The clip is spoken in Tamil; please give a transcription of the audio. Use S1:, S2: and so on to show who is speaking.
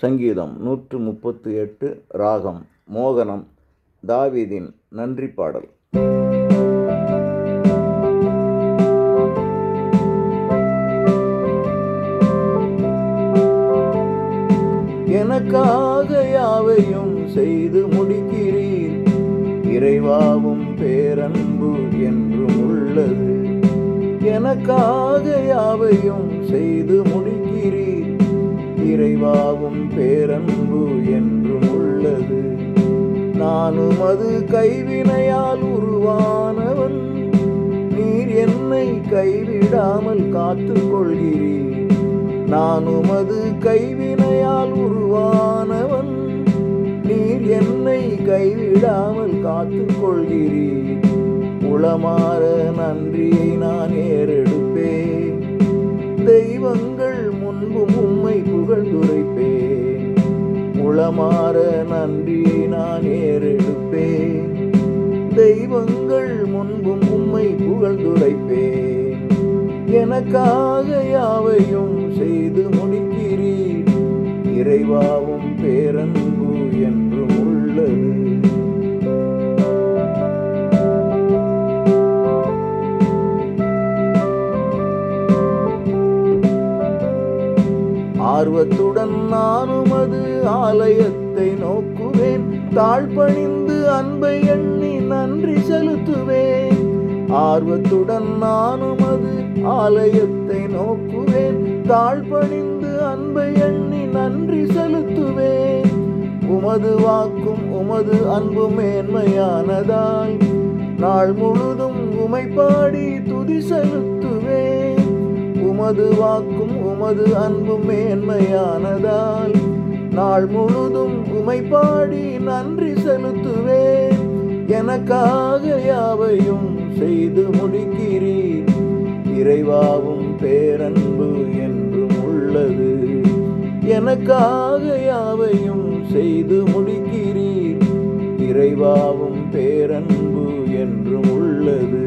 S1: சங்கீதம் 138 ராகம் மோகனம். தாவீதின் நன்றி பாடல். எனக்காக யாவையும் செய்து முடிக்கிறீர், இறைவாவும் பேரன்பு என்றும் உள்ளது. எனக்காக யாவையும் செய்து முடிக்கிறீர், இறைவாவும் பேரன்பு என்றும் உள்ளது. நானும் அது கைவினையால் உருவானவன், நீர் என்னை கைவிடாமல் காத்து கொள்கிறீர். நானும் அது கைவினையால் உருவானவன், நீர் என்னை கைவிடாமல் காத்து கொள்கிறீர். உளமாற நன்றியை நான் ஏறெடுப்பேன், தெய்வங்கள் முன்பும் உம்மை புகழ்ந்துரைப்பேன். உளமாற நன்றியை நான் ஏறெடுப்பேன், தெய்வங்கள் முன்பும் உம்மை புகழ்ந்துரைப்பேன். எனக்காக யாவையும் செய்து முடிக்கிறீர், இறைவாவும் பேரன்பு என்றும் உள்ளது. ஆர்வத்துடன் நானும் அது ஆலயத்தை நோக்குவேன், தாழ்பணிந்து அன்பை எண்ணி நன்றி செலுத்துவேன். ஆர்வத்துடன் நானும் அது ஆலயத்தை நோக்குவேன், தாழ்பணிந்து அன்பை எண்ணி நன்றி செலுத்துவேன். உமது வாக்கும் உமது அன்பு மேன்மையானதால், நாள் முழுதும் உமை பாடி துதி செலுத்துவேன். உமது வாக்கும் உமது அன்பு மேன்மையானதால், நாள் முழுதும் உமை பாடி நன்றி செலுத்துவேன். எனக்காக யாவையும் செய்து முடிக்கிறீர், இறைவாவும் பேரன்பு என்றும் உள்ளது. எனக்காக யாவையும் செய்து முடிக்கிறீர், இறைவாவும் பேரன்பு என்றும் உள்ளது.